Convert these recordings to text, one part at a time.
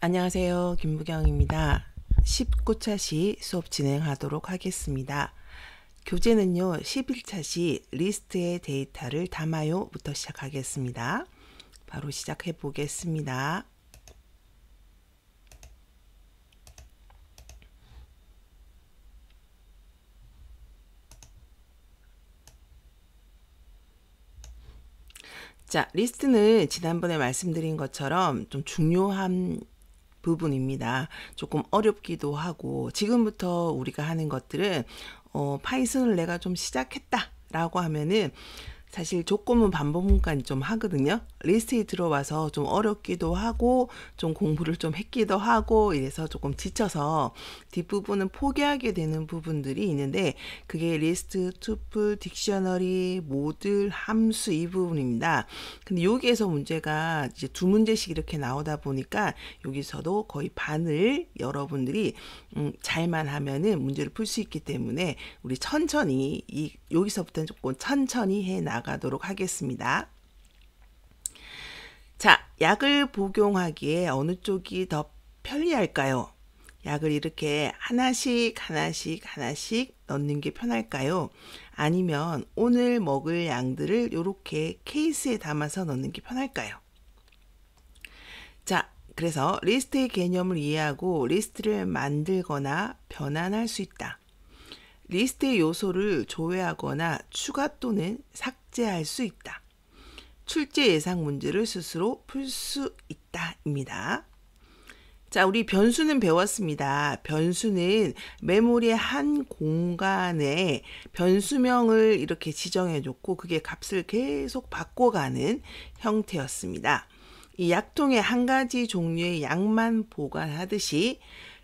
안녕하세요. 김부경입니다. 19차 시 수업 진행하도록 하겠습니다. 교재는요, 11차 시 리스트의 데이터를 담아요 부터 시작하겠습니다. 바로 시작해 보겠습니다. 자, 리스트는 지난번에 말씀드린 것처럼 좀 중요한 부분입니다. 조금 어렵기도 하고, 지금부터 우리가 하는 것들은 파이썬을 내가 좀 시작했다 라고 하면은 사실 조건문 반복문까지 좀 하거든요. 리스트에 들어와서 좀 어렵기도 하고 좀 공부를 좀 했기도 하고 이래서 조금 지쳐서 뒷부분은 포기하게 되는 부분들이 있는데, 그게 리스트, 투플, 딕셔너리, 모듈, 함수 이 부분입니다. 근데 여기에서 문제가 이제 두 문제씩 이렇게 나오다 보니까 여기서도 거의 반을 여러분들이 잘만 하면은 문제를 풀 수 있기 때문에 우리 천천히 여기서부터는 조금 천천히 해 나가도록 하겠습니다. 자, 약을 복용하기에 어느 쪽이 더 편리할까요? 약을 이렇게 하나씩 넣는 게 편할까요? 아니면 오늘 먹을 양들을 이렇게 케이스에 담아서 넣는 게 편할까요? 자, 그래서 리스트의 개념을 이해하고 리스트를 만들거나 변환할 수 있다. 리스트의 요소를 조회하거나 추가 또는 삭제할 수 있다. 출제 예상 문제를 스스로 풀 수 있다입니다. 자, 우리 변수는 배웠습니다. 변수는 메모리의 한 공간에 변수명을 이렇게 지정해 줬고 그게 값을 계속 바꿔가는 형태였습니다. 이 약통의 한 가지 종류의 약만 보관하듯이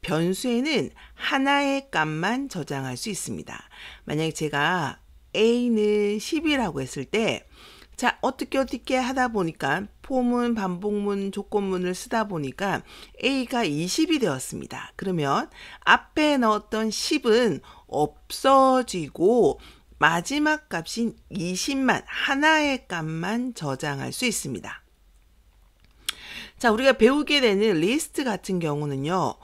변수에는 하나의 값만 저장할 수 있습니다. 만약에 제가 A는 10이라고 했을 때, 자, 어떻게 하다 보니까 포문, 반복문, 조건문을 쓰다 보니까 A가 20이 되었습니다. 그러면 앞에 넣었던 10은 없어지고 마지막 값인 20만, 하나의 값만 저장할 수 있습니다. 자, 우리가 배우게 되는 리스트 같은 경우는요,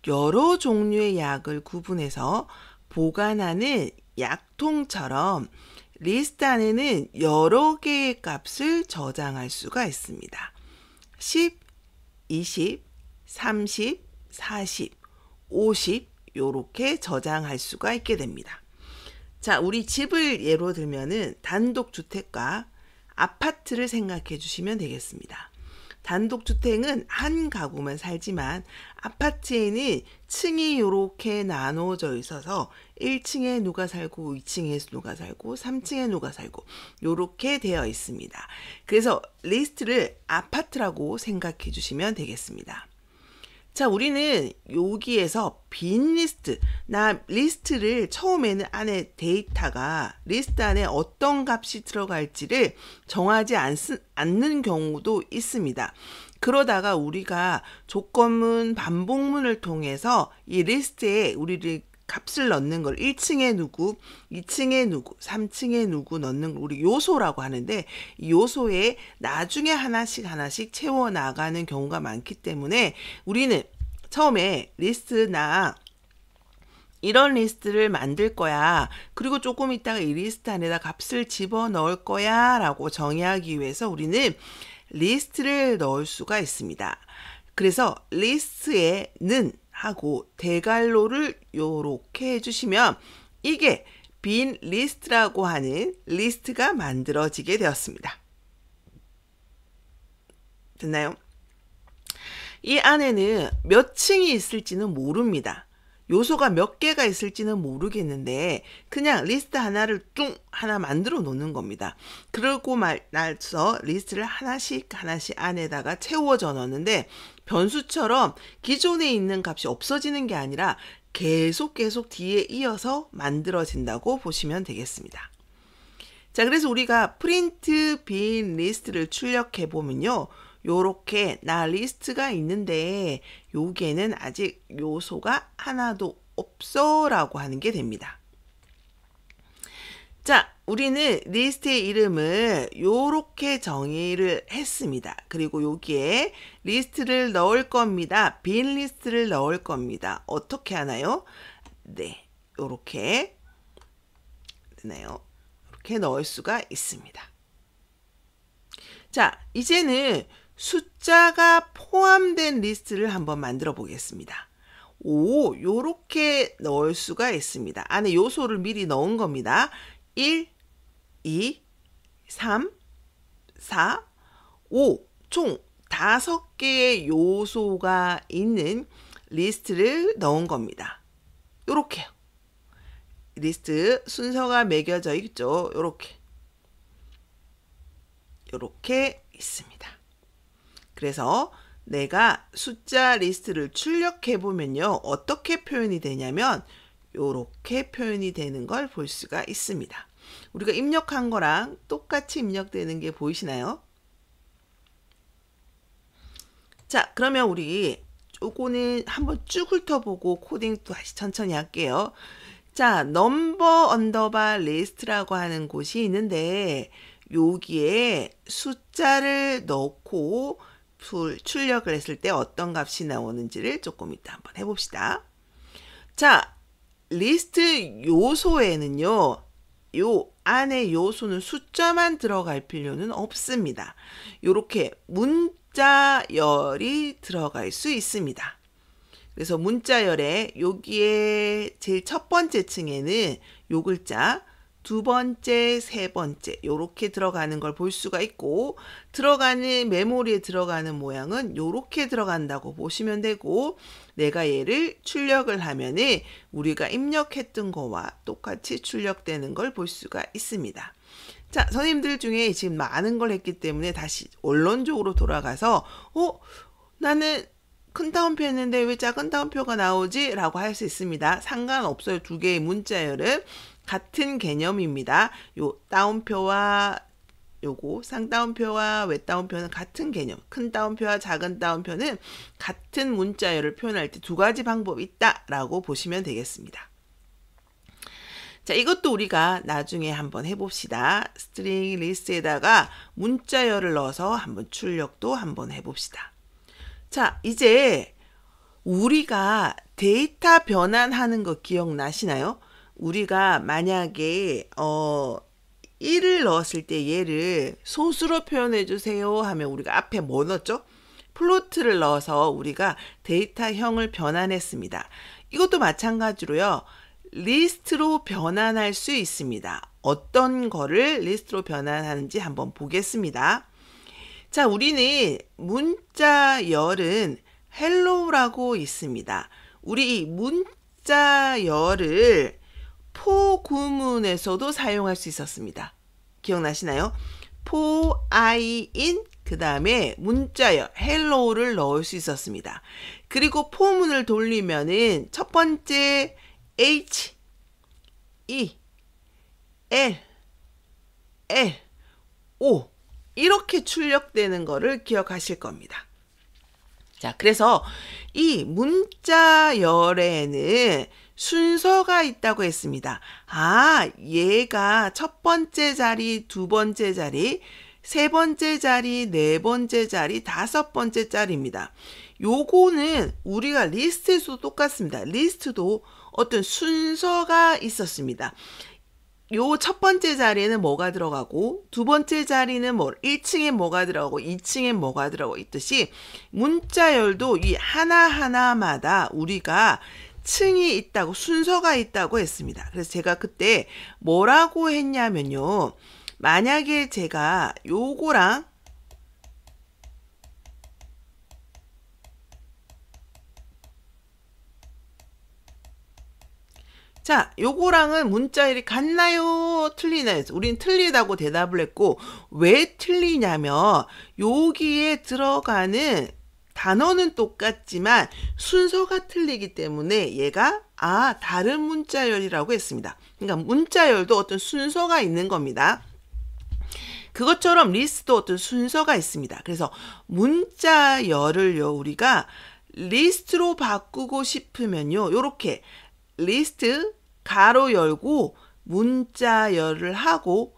여러 종류의 약을 구분해서 보관하는 약통처럼 리스트 안에는 여러 개의 값을 저장할 수가 있습니다. 10, 20, 30, 40, 50 이렇게 저장할 수가 있게 됩니다. 자, 우리 집을 예로 들면은 단독주택과 아파트를 생각해 주시면 되겠습니다. 단독주택은 한 가구만 살지만 아파트에는 층이 이렇게 나눠져 있어서 1층에 누가 살고 2층에 누가 살고 3층에 누가 살고 이렇게 되어 있습니다. 그래서 리스트를 아파트라고 생각해 주시면 되겠습니다. 자, 우리는 여기에서 빈 리스트, 나 리스트를 처음에는 안에 데이터가 리스트 안에 어떤 값이 들어갈지를 정하지 않는 경우도 있습니다. 그러다가 우리가 조건문, 반복문을 통해서 이 리스트에 우리를 값을 넣는 걸 1층에 누구, 2층에 누구, 3층에 누구 넣는 걸 우리 요소라고 하는데, 이 요소에 나중에 하나씩 채워나가는 경우가 많기 때문에 우리는 처음에 리스트나 이런 리스트를 만들 거야, 그리고 조금 있다가 이 리스트 안에다 값을 집어넣을 거야 라고 정의하기 위해서 우리는 리스트를 넣을 수가 있습니다. 그래서 리스트에는 하고 대괄호를 요렇게 해주시면 이게 빈 리스트라고 하는 리스트가 만들어지게 되었습니다. 됐나요? 이 안에는 몇 층이 있을지는 모릅니다. 요소가 몇 개가 있을지는 모르겠는데 그냥 리스트 하나를 하나 만들어 놓는 겁니다. 그러고 나서 리스트를 하나씩 안에다가 채워져 넣는데, 변수처럼 기존에 있는 값이 없어지는 게 아니라 계속 뒤에 이어서 만들어진다고 보시면 되겠습니다. 자, 그래서 우리가 프린트 빈 리스트를 출력해 보면요, 요렇게 나 리스트가 있는데 여기에는 아직 요소가 하나도 없어 라고 하는 게 됩니다. 자, 우리는 리스트의 이름을 요렇게 정의를 했습니다. 그리고 여기에 리스트를 넣을 겁니다. 빈 리스트를 넣을 겁니다. 어떻게 하나요? 네, 요렇게 되나요? 이렇게 넣을 수가 있습니다. 자, 이제는 숫자가 포함된 리스트를 한번 만들어 보겠습니다. 오, 요렇게 넣을 수가 있습니다. 안에 요소를 미리 넣은 겁니다. 1, 2, 3, 4, 5, 총 5개의 요소가 있는 리스트를 넣은 겁니다. 요렇게요. 리스트 순서가 매겨져 있죠. 요렇게 있습니다. 그래서 내가 숫자 리스트를 출력해 보면요. 어떻게 표현이 되냐면 요렇게 표현이 되는 걸 볼 수가 있습니다. 우리가 입력한 거랑 똑같이 입력되는 게 보이시나요? 자, 그러면 우리 요거는 한번 쭉 훑어보고 코딩 또 다시 천천히 할게요. 자, 넘버 언더바 리스트라고 하는 곳이 있는데 여기에 숫자를 넣고 출력을 했을 때 어떤 값이 나오는지를 조금 이따 한번 해봅시다. 자, 리스트 요소에는요, 요 안에 요소는 숫자만 들어갈 필요는 없습니다. 요렇게 문자열이 들어갈 수 있습니다. 그래서 문자열에 여기에 제일 첫 번째 층에는 요 글자, 두 번째, 세 번째 요렇게 들어가는 걸 볼 수가 있고 들어가는 메모리에 들어가는 모양은 요렇게 들어간다고 보시면 되고 내가 얘를 출력을 하면은 우리가 입력했던 거와 똑같이 출력되는 걸 볼 수가 있습니다. 자, 선생님들 중에 지금 많은 걸 했기 때문에 다시 원론적으로 돌아가서 나는 큰 따옴표 했는데 왜 작은 따옴표가 나오지? 라고 할 수 있습니다. 상관없어요. 두 개의 문자열은 같은 개념입니다. 요 따옴표와 요거 쌍따옴표와 외따옴표는 같은 개념. 큰 따옴표와 작은 따옴표는 같은 문자열을 표현할 때 두 가지 방법이 있다라고 보시면 되겠습니다. 자, 이것도 우리가 나중에 한번 해봅시다. 스트링 리스트에다가 문자열을 넣어서 한번 출력도 한번 해봅시다. 자, 이제 우리가 데이터 변환하는 거 기억나시나요? 우리가 만약에 1을 넣었을 때 얘를 소수로 표현해 주세요 하면 우리가 앞에 뭐 넣었죠? 플로트를 넣어서 우리가 데이터형을 변환했습니다. 이것도 마찬가지로요. 리스트로 변환할 수 있습니다. 어떤 거를 리스트로 변환하는지 한번 보겠습니다. 자, 우리는 문자열은 hello라고 있습니다. 우리 이 문자열을 for 구문에서도 사용할 수 있었습니다. 기억나시나요? for i인 그 다음에 문자열 hello를 넣을 수 있었습니다. 그리고 for문을 돌리면은 첫 번째 h, e, l, l, o 이렇게 출력되는 거를 기억하실 겁니다. 자, 그래서 이 문자열에는 순서가 있다고 했습니다. 아, 얘가 첫 번째 자리, 두 번째 자리, 세 번째 자리, 네 번째 자리, 다섯 번째 자리입니다. 요거는 우리가 리스트에서도 똑같습니다. 리스트도 어떤 순서가 있었습니다. 요 첫 번째 자리에는 뭐가 들어가고 두 번째 자리는 1층에 뭐가 들어가고 2층에 뭐가 들어가고 있듯이 문자열도 이 하나하나마다 우리가 층이 있다고 순서가 있다고 했습니다. 그래서 제가 그때 뭐라고 했냐면요. 만약에 제가 요거랑 자, 요거랑은 문자열이 같나요? 틀리나요? 우린 틀리다고 대답을 했고 왜 틀리냐면 여기에 들어가는 단어는 똑같지만 순서가 틀리기 때문에 얘가 다른 문자열이라고 했습니다. 그러니까 문자열도 어떤 순서가 있는 겁니다. 그것처럼 리스트도 어떤 순서가 있습니다. 그래서 문자열을요 우리가 리스트로 바꾸고 싶으면요 요렇게 리스트 가로 열고 문자열을 하고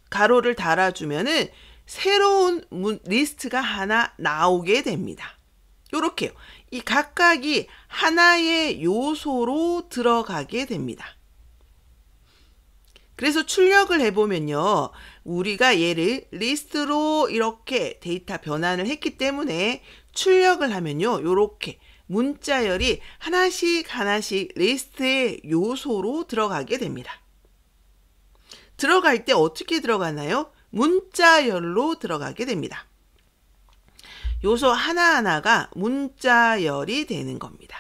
가로를 달아주면은 새로운 리스트가 하나 나오게 됩니다. 요렇게요. 이 각각이 하나의 요소로 들어가게 됩니다. 그래서 출력을 해보면요. 우리가 얘를 리스트로 이렇게 데이터 변환을 했기 때문에 출력을 하면요. 요렇게 문자열이 하나씩 리스트의 요소로 들어가게 됩니다. 들어갈 때 어떻게 들어가나요? 문자열로 들어가게 됩니다. 요소 하나하나가 문자열이 되는 겁니다.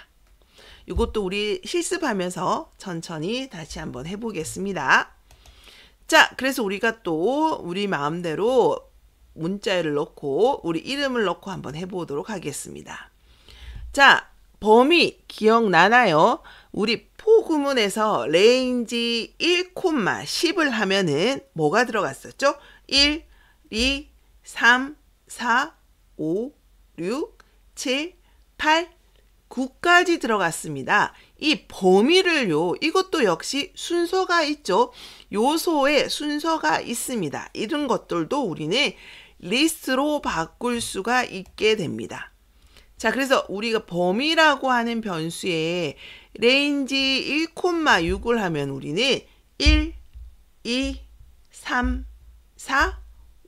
이것도 우리 실습하면서 천천히 다시 한번 해보겠습니다. 자, 그래서 우리가 또 우리 마음대로 문자열을 넣고 우리 이름을 넣고 한번 해보도록 하겠습니다. 자, 범위 기억나나요? 우리 포구문에서 레인지 1,10을 하면은 뭐가 들어갔었죠? 1, 2, 3, 4, 5, 6, 7, 8, 9까지 들어갔습니다. 이 범위를요, 이것도 역시 순서가 있죠. 요소에 순서가 있습니다. 이런 것들도 우리는 리스트로 바꿀 수가 있게 됩니다. 자, 그래서 우리가 범위라고 하는 변수에 레인지 1,6을 하면 우리는 1, 2, 3, 4,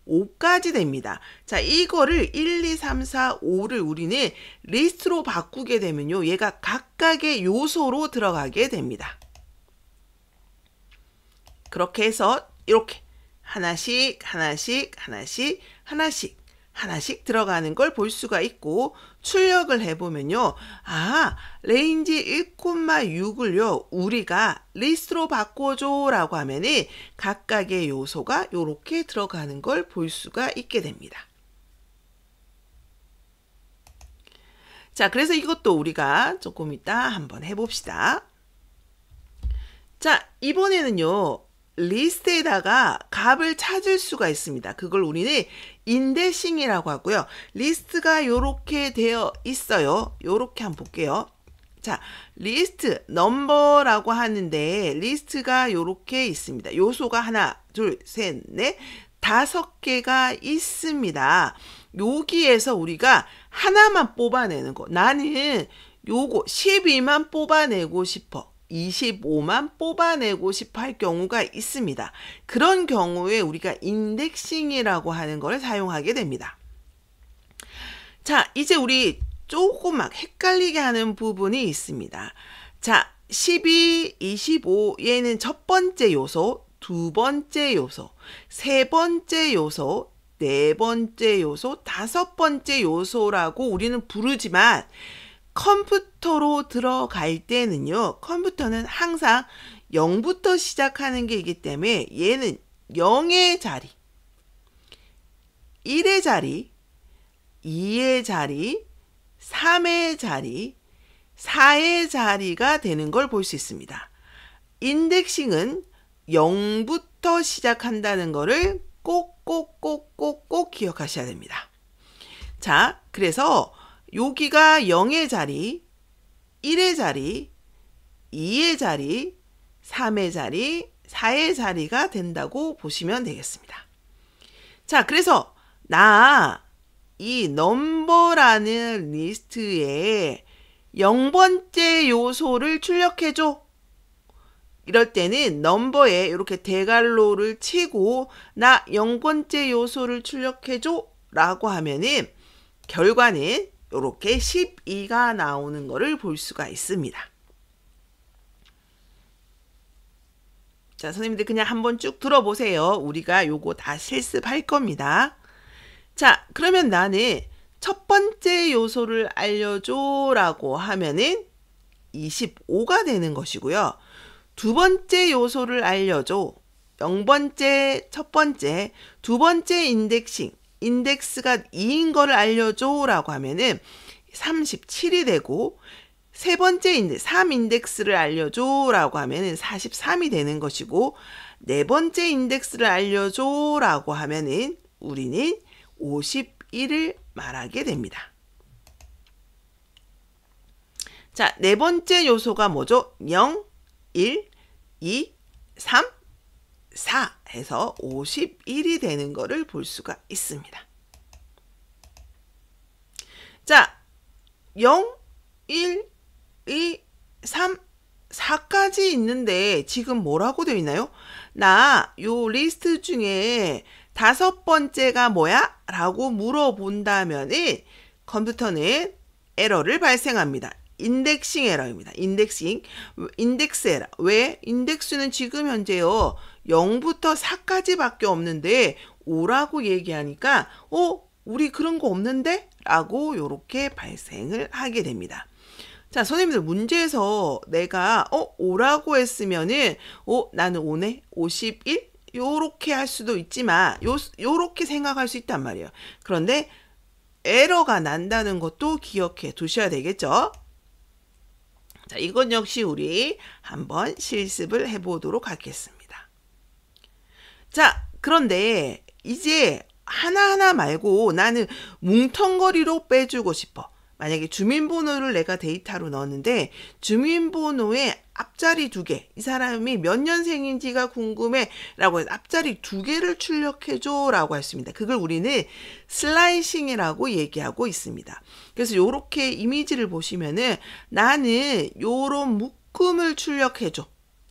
5까지 됩니다. 자, 이거를 1, 2, 3, 4, 5를 우리는 리스트로 바꾸게 되면요. 얘가 각각의 요소로 들어가게 됩니다. 그렇게 해서 이렇게 하나씩 들어가는 걸 볼 수가 있고, 출력을 해보면요. 아, 레인지 1,6을요. 우리가 리스트로 바꿔줘 라고 하면은 각각의 요소가 이렇게 들어가는 걸 볼 수가 있게 됩니다. 자, 그래서 이것도 우리가 조금 이따 한번 해봅시다. 자, 이번에는요. 리스트에다가 값을 찾을 수가 있습니다. 그걸 우리는 인덱싱이라고 하고요. 리스트가 이렇게 되어 있어요. 이렇게 한번 볼게요. 자, 리스트 넘버라고 하는데 리스트가 이렇게 있습니다. 요소가 하나, 둘, 셋, 넷, 5개가 있습니다. 여기에서 우리가 하나만 뽑아내는 거. 나는 요거 12만 뽑아내고 싶어. 25만 뽑아내고 싶어 할 경우가 있습니다. 그런 경우에 우리가 인덱싱이라고 하는 걸 사용하게 됩니다. 자, 이제 우리 조금 막 헷갈리게 하는 부분이 있습니다. 자, 12, 25 얘는 첫 번째 요소, 두 번째 요소, 세 번째 요소, 네 번째 요소, 다섯 번째 요소라고 우리는 부르지만 컴퓨터로 들어갈 때는요. 컴퓨터는 항상 0부터 시작하는 게 있기 때문에 얘는 0의 자리, 1의 자리, 2의 자리, 3의 자리, 4의 자리가 되는 걸 볼 수 있습니다. 인덱싱은 0부터 시작한다는 거를 꼭 기억하셔야 됩니다. 자, 그래서 여기가 0의 자리, 1의 자리, 2의 자리, 3의 자리, 4의 자리가 된다고 보시면 되겠습니다. 자, 그래서 이 넘버라는 리스트에 0번째 요소를 출력해줘. 이럴 때는 넘버에 이렇게 대괄호를 치고 나 0번째 요소를 출력해줘 라고 하면은 결과는 이렇게 12가 나오는 것을 볼 수가 있습니다. 자, 선생님들 그냥 한번 쭉 들어보세요. 우리가 요거 다 실습할 겁니다. 자, 그러면 나는 첫 번째 요소를 알려줘 라고 하면은 25가 되는 것이고요. 두 번째 요소를 알려줘. 0번째, 첫 번째, 두 번째 인덱스가 2인 거를 알려줘 라고 하면은 37이 되고, 세 번째 3인덱스를 알려줘 라고 하면은 43이 되는 것이고, 네 번째 인덱스를 알려줘 라고 하면은 우리는 51을 말하게 됩니다. 자, 네 번째 요소가 뭐죠? 0, 1, 2, 3, 4 해서 51이 되는 거를 볼 수가 있습니다. 자, 0, 1, 2, 3, 4까지 있는데 지금 뭐라고 되어 있나요? 나 요 리스트 중에 5번째가 뭐야? 라고 물어본다면은 컴퓨터는 에러를 발생합니다. 인덱싱 에러입니다. 인덱스 에러. 왜? 인덱스는 지금 현재요. 0부터 4까지 밖에 없는데 5라고 얘기하니까 우리 그런 거 없는데? 라고 요렇게 발생을 하게 됩니다. 자, 선생님들 문제에서 내가 5라고 했으면은 나는 5네? 51? 요렇게 할 수도 있지만 요렇게 생각할 수 있단 말이에요. 그런데 에러가 난다는 것도 기억해 두셔야 되겠죠? 자, 이건 역시 우리 한번 실습을 해보도록 하겠습니다. 자, 그런데 이제 하나하나 말고 나는 뭉텅거리로 빼주고 싶어. 만약에 주민번호를 내가 데이터로 넣었는데 주민번호의 앞자리 2개, 이 사람이 몇 년생인지가 궁금해 라고 해서 앞자리 2개를 출력해줘 라고 했습니다. 그걸 우리는 슬라이싱이라고 얘기하고 있습니다. 그래서 이렇게 이미지를 보시면은 나는 요런 묶음을 출력해줘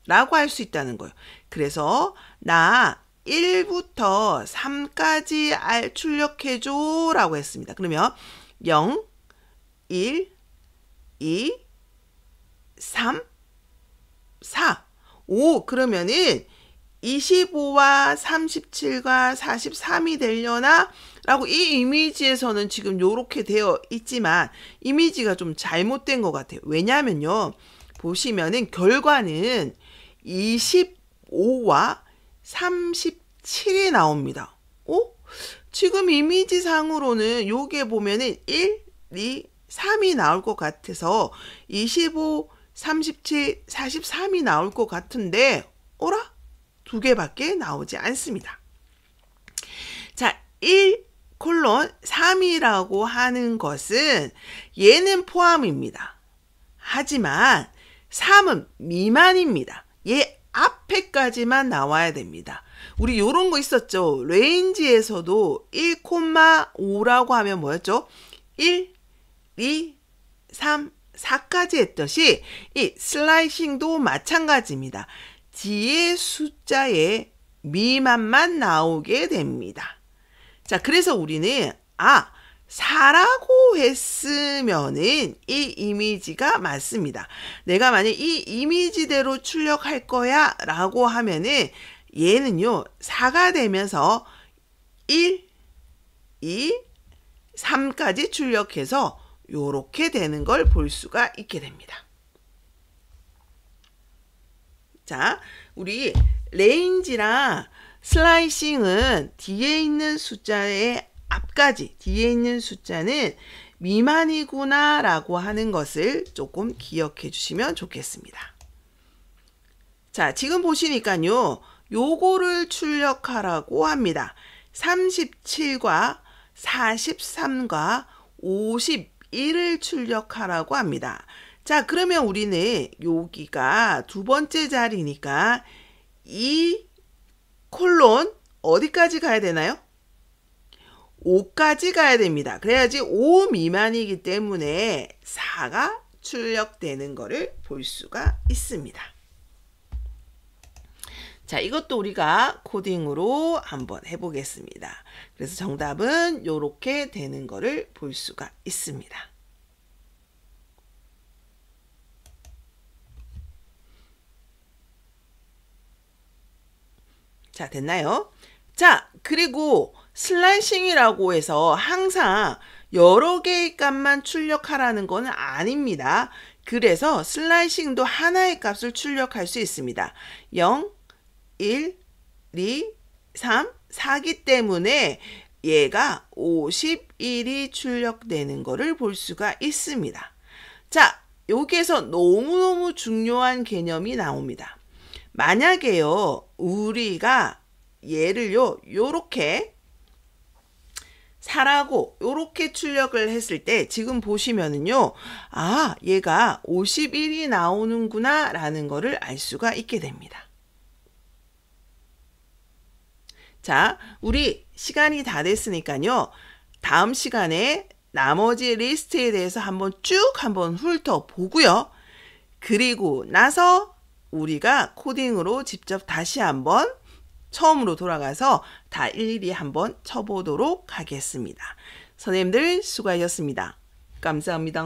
라고 할 수 있다는 거예요. 그래서 나 1부터 3까지 출력해줘 라고 했습니다. 그러면 0, 1, 2, 3, 4, 5 그러면은 25와 37과 43이 되려나? 라고 이 이미지에서는 지금 요렇게 되어 있지만 이미지가 좀 잘못된 것 같아요. 왜냐면요. 보시면은 결과는 25와 37이 나옵니다. 지금 이미지상으로는 요게 보면은 1, 2, 3이 나올 것 같아서 25, 37, 43이 나올 것 같은데 어라? 2개밖에 나오지 않습니다. 자, 1:3이라고 하는 것은 얘는 포함입니다. 하지만 3은 미만입니다. 얘 앞에까지만 나와야 됩니다. 우리 요런 거 있었죠. 레인지에서도 1,5라고 하면 뭐였죠? 1, 2, 3, 4까지 했듯이 이 슬라이싱도 마찬가지입니다. 뒤에 숫자의 미만만 나오게 됩니다. 자, 그래서 우리는 4라고 했으면은 이 이미지가 맞습니다. 내가 만약 이 이미지대로 출력할 거야 라고 하면은 얘는요 4가 되면서 1, 2, 3까지 출력해서 요렇게 되는 걸 볼 수가 있게 됩니다. 자, 우리 레인지랑 슬라이싱은 뒤에 있는 숫자의 앞까지, 뒤에 있는 숫자는 미만이구나 라고 하는 것을 조금 기억해 주시면 좋겠습니다. 자, 지금 보시니까요, 요거를 출력하라고 합니다. 37과 43과 51을 출력하라고 합니다. 자, 그러면 우리는 여기가 2번째 자리니까 이 콜론 어디까지 가야 되나요? 5까지 가야 됩니다. 그래야지 5 미만이기 때문에 4가 출력되는 것을 볼 수가 있습니다. 자, 이것도 우리가 코딩으로 한번 해보겠습니다. 그래서 정답은 이렇게 되는 것을 볼 수가 있습니다. 자, 됐나요? 자, 그리고 슬라이싱이라고 해서 항상 여러 개의 값만 출력하라는 건 아닙니다. 그래서 슬라이싱도 하나의 값을 출력할 수 있습니다. 0, 1, 2, 3, 4기 때문에 얘가 51이 출력되는 것을 볼 수가 있습니다. 자, 여기에서 너무너무 중요한 개념이 나옵니다. 만약에요, 우리가 얘를요, 요렇게 4라고 요렇게 출력을 했을 때 지금 보시면은요, 얘가 51이 나오는구나 라는 거를 알 수가 있게 됩니다. 자, 우리 시간이 다 됐으니까요. 다음 시간에 나머지 리스트에 대해서 한번 훑어보고요. 그리고 나서 우리가 코딩으로 직접 다시 한번 처음으로 돌아가서 다 일일이 한번 쳐보도록 하겠습니다. 선생님들 수고하셨습니다. 감사합니다.